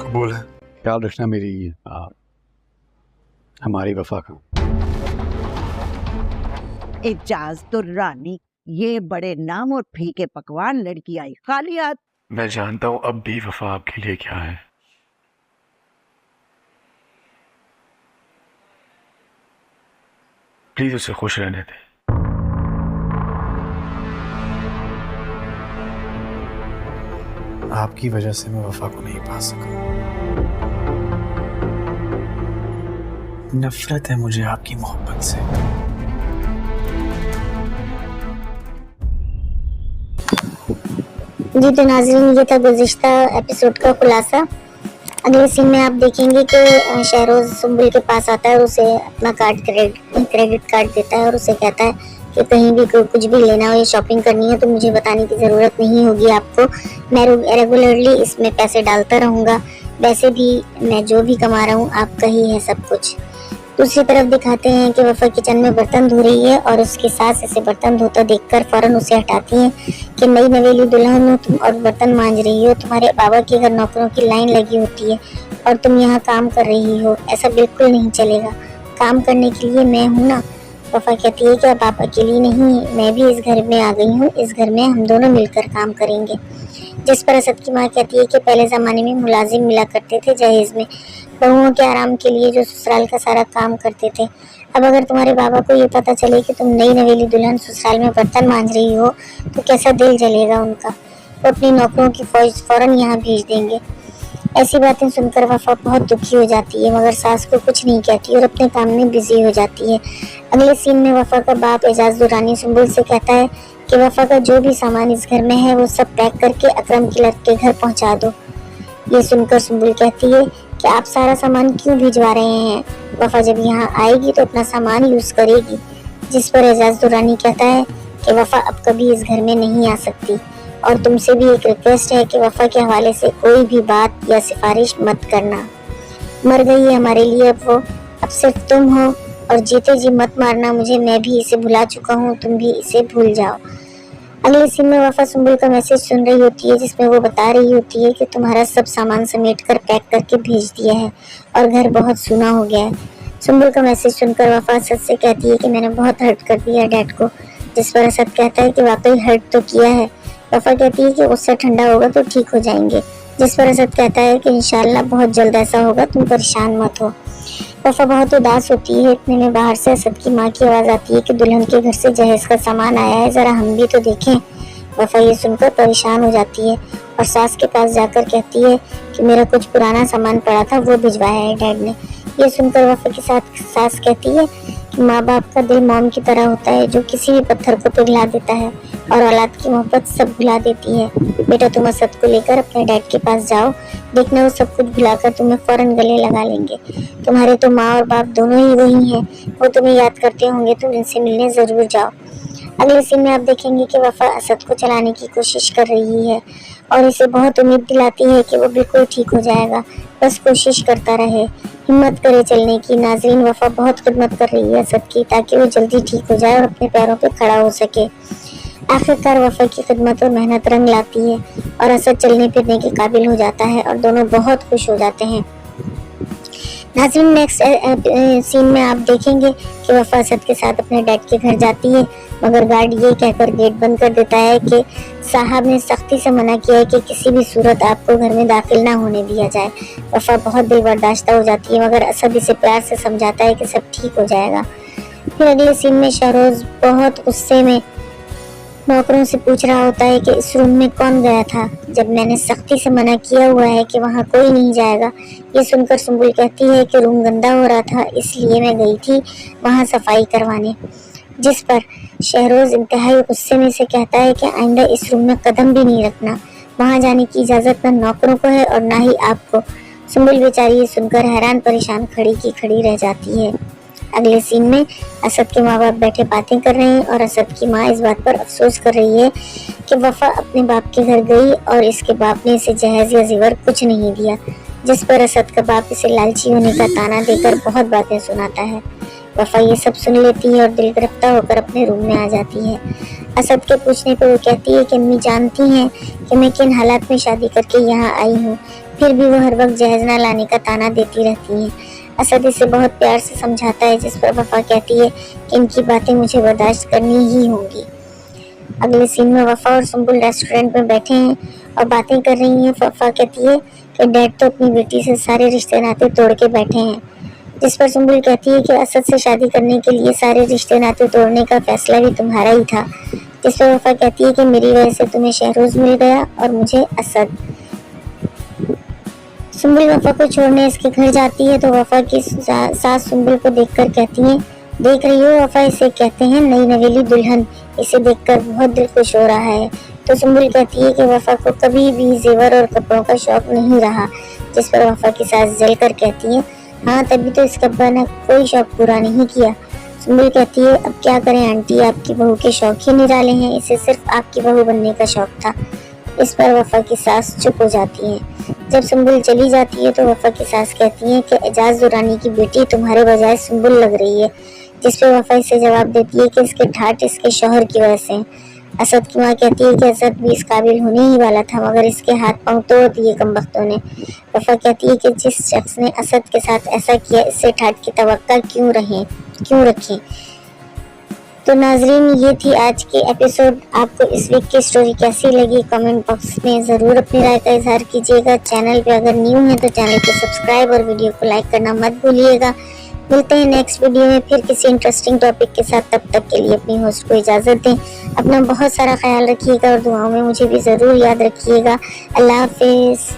कबूल है। ख्याल रखना मेरी हमारी वफा का। इजाज़तुर रानी, ये बड़े नाम और फीके पकवान लड़की आई खाली हाथ। मैं जानता हूँ अब भी वफा आपके लिए क्या है। प्लीज उसे खुश रहने दे। आपकी वजह से मैं वफा को नहीं पा सका। नफरत है मुझे आपकी मोहब्बत से। जी तो नाज़रीन, ये था गुज़िश्ता एपिसोड का खुलासा। अगले सीन में आप देखेंगे कि शहरोज़ सुंबुल के पास आता है और उसे अपना क्रेडिट कार्ड देता है और उसे कहता है कि कहीं भी कुछ भी लेना हो या शॉपिंग करनी है तो मुझे बताने की ज़रूरत नहीं होगी आपको, मैं रेगुलरली इसमें पैसे डालता रहूँगा, वैसे भी मैं जो भी कमा रहा हूँ आपका ही है सब कुछ। दूसरी तरफ दिखाते हैं कि वफा किचन में बर्तन धो रही है और उसकी सास इसे बर्तन धोता देखकर फौरन उसे हटाती है कि नई नवेली दुल्हन हो तुम और बर्तन मांज रही हो, तुम्हारे बाबा के घर नौकरों की लाइन लगी होती है और तुम यहाँ काम कर रही हो, ऐसा बिल्कुल नहीं चलेगा, काम करने के लिए मैं हूँ ना। वफा कहती है कि अब आप अकेली नहीं, मैं भी इस घर में आ गई हूँ, इस घर में हम दोनों मिलकर काम करेंगे। जिस पर असद की माँ कहती है कि पहले ज़माने में मुलाजिम मिला करते थे जहेज में, बहुओं के आराम के लिए जो ससुराल का सारा काम करते थे। अब अगर तुम्हारे बाबा को ये पता चले कि तुम नई नवेली दुल्हन ससुराल में बर्तन मांज रही हो तो कैसा दिल जलेगा उनका। वो अपनी नौकरों की फौज फौरन यहाँ भेज देंगे। ऐसी बातें सुनकर वफा बहुत दुखी हो जाती है मगर सास को कुछ नहीं कहती और अपने काम में बिजी हो जाती है। अगले सीन में वफा का बाप एजाज दुरानी सुंबुल से कहता है कि वफा का जो भी सामान इस घर में है वो सब पैक करके अकरम की लड़के के घर पहुँचा दो। ये सुनकर सुंबुल कहती है कि आप सारा सामान क्यों भिजवा रहे हैं, वफा जब यहाँ आएगी तो अपना सामान यूज़ करेगी। जिस पर एजाज दुरानी कहता है कि वफा अब कभी इस घर में नहीं आ सकती और तुमसे भी एक रिक्वेस्ट है कि वफा के हवाले से कोई भी बात या सिफारिश मत करना। मर गई है हमारे लिए अब वो, अब सिर्फ तुम हो और जीते जी मत मारना मुझे, मैं भी इसे भुला चुका हूँ, तुम भी इसे भूल जाओ। अगले सीन में वफा सुंबुल का मैसेज सुन रही होती है जिसमें वो बता रही होती है कि तुम्हारा सब सामान समेट कर पैक करके भेज दिया है और घर बहुत सूना हो गया है। सुंबुल का मैसेज सुनकर वफा असद से कहती है कि मैंने बहुत हर्ट कर दिया डैड को। जिस पर असद कहता है कि वाकई हर्ट तो किया है। वफा कहती है कि गुस्सा ठंडा होगा तो ठीक हो जाएंगे। जिस पर असद कहता है कि इंशाल्लाह बहुत जल्द ऐसा होगा, तुम परेशान मत हो। वफा बहुत उदास होती है। इतने में बाहर से असद की माँ की आवाज़ आती है कि दुल्हन के घर से जहेज का सामान आया है, ज़रा हम भी तो देखें। वफा ये सुनकर परेशान हो जाती है और सास के पास जाकर कहती है कि मेरा कुछ पुराना सामान पड़ा था वो भिजवाया है डैड ने। ये सुनकर वफा के साथ सास कहती है कि माँ बाप का दिल मोम की तरह होता है जो किसी भी पत्थर को पिघला देता है और औलाद की मोहब्बत सब भुला देती है। बेटा तुम असद को लेकर अपने डैड के पास जाओ, देखना वो सब कुछ भुलाकर तुम्हें फौरन गले लगा लेंगे। तुम्हारे तो माँ और बाप दोनों ही वही हैं, वो तुम्हें याद करते होंगे, तुम इनसे मिलने ज़रूर जाओ। अगले सीन में आप देखेंगे कि वफा असद को चलाने की कोशिश कर रही है और इसे बहुत उम्मीद दिलाती है कि वो बिल्कुल ठीक हो जाएगा, बस कोशिश करता रहे, हिम्मत करे चलने की। नाज़रीन, वफा बहुत खिदमत कर रही है असद की ताकि वो जल्दी ठीक हो जाए और अपने पैरों पे खड़ा हो सके। आखिरकार वफा की खिदमत और मेहनत रंग लाती है और असद चलने फिरने के काबिल हो जाता है और दोनों बहुत खुश हो जाते हैं। नाज़रीन, नेक्स्ट सीन में आप देखेंगे कि वफा असद के साथ अपने डैड के घर जाती है मगर गार्ड ये कहकर गेट बंद कर देता है कि साहब ने सख्ती से मना किया है कि किसी भी सूरत आपको घर में दाखिल ना होने दिया जाए। वफा बहुत दिल बर्दाश्त हो जाती है मगर असद इसे प्यार से समझाता है कि सब ठीक हो जाएगा। फिर अगले सीन में शहरोज बहुत गुस्से में नौकरों से पूछ रहा होता है कि इस रूम में कौन गया था जब मैंने सख्ती से मना किया हुआ है कि वहाँ कोई नहीं जाएगा। ये सुनकर सुंबुल कहती है कि रूम गंदा हो रहा था इसलिए मैं गई थी वहाँ सफाई करवाने। जिस पर शहरोज इंतहाई गुस्से में से कहता है कि आइंदा इस रूम में कदम भी नहीं रखना, वहाँ जाने की इजाज़त न नौकरों को है और ना ही आपको। सुंबुल बेचारी ये सुनकर हैरान परेशान खड़ी की खड़ी रह जाती है। अगले सीन में असद के माँ बाप बैठे बातें कर रहे हैं और असद की माँ इस बात पर अफसोस कर रही है कि वफा अपने बाप के घर गई और इसके बाप ने इसे जहेज या ज़ेवर कुछ नहीं दिया। जिस पर असद का बाप इसे लालची होने का ताना देकर बहुत बातें सुनाता है। वफा ये सब सुन लेती है और दिल गिरफ्तार होकर अपने रूम में आ जाती है। असद के पूछने पर वो कहती है कि अम्मी जानती हैं कि मैं किन हालात में शादी करके यहाँ आई हूँ, फिर भी वो हर वक्त जहेज ना लाने का ताना देती रहती हैं। असद इसे बहुत प्यार से समझाता है, जिस पर वफा कहती है कि इनकी बातें मुझे बर्दाश्त करनी ही होंगी। अगले सीन में वफा और सुंबुल रेस्टोरेंट में बैठे हैं और बातें कर रही हैं। वफा कहती है कि डैड तो अपनी बेटी से सारे रिश्ते नाते तोड़ के बैठे हैं, जिस पर सुंबुल कहती है कि असद से शादी करने के लिए सारे रिश्ते नाते तोड़ने का फैसला भी तुम्हारा ही था। जिस पर वफा कहती है कि मेरी वजह से तुम्हें शहरोज मिल गया और मुझे असद। सुंबुल वफा को छोड़ने इसके घर जाती है तो वफा की सास सुंबुल को देखकर कहती है, देख रही हो वफा, इसे कहते हैं नई नवेली दुल्हन, इसे देखकर बहुत दिल खुश हो रहा है। तो सुंबुल कहती है कि वफा को कभी भी जेवर और कपड़ों का शौक नहीं रहा। जिस पर वफा की सास जलकर कहती है, हाँ तभी तो इसका अब्बा ने कोई शौक पूरा नहीं किया। सुंबुल कहती है, अब क्या करें आंटी, आपकी बहू के शौक ही निराले हैं, इसे सिर्फ आपकी बहू बनने का शौक था। इस पर वफा की सास चुप हो जाती है। जब सुंबुल चली जाती है तो वफा की सास कहती है कि एजाज दुरानी की बेटी तुम्हारे बजाय सुंबुल लग रही है। जिस पे वफा इसे जवाब देती है कि इसके ठाठ इसके शौहर की वजह से। असद की माँ कहती है कि असद भी इस काबिल होने ही वाला था, मगर इसके हाथ पांव तोड़ दिए कमबख्तों ने। वफा कहती है कि जिस शख्स ने असद के साथ ऐसा किया, इससे ठाठ की तवक्का क्यों रखें। तो नाजरीन, ये थी आज की एपिसोड। आपको इस वीक की स्टोरी कैसी लगी कमेंट बॉक्स में ज़रूर अपनी राय का इजहार कीजिएगा। चैनल पे अगर न्यू है तो चैनल को सब्सक्राइब और वीडियो को लाइक करना मत भूलिएगा। मिलते हैं नेक्स्ट वीडियो में फिर किसी इंटरेस्टिंग टॉपिक के साथ। तब तक के लिए अपनी होस्ट को इजाज़त दें। अपना बहुत सारा ख्याल रखिएगा और दुआओं में मुझे भी ज़रूर याद रखिएगा। अल्लाह हाफिज़।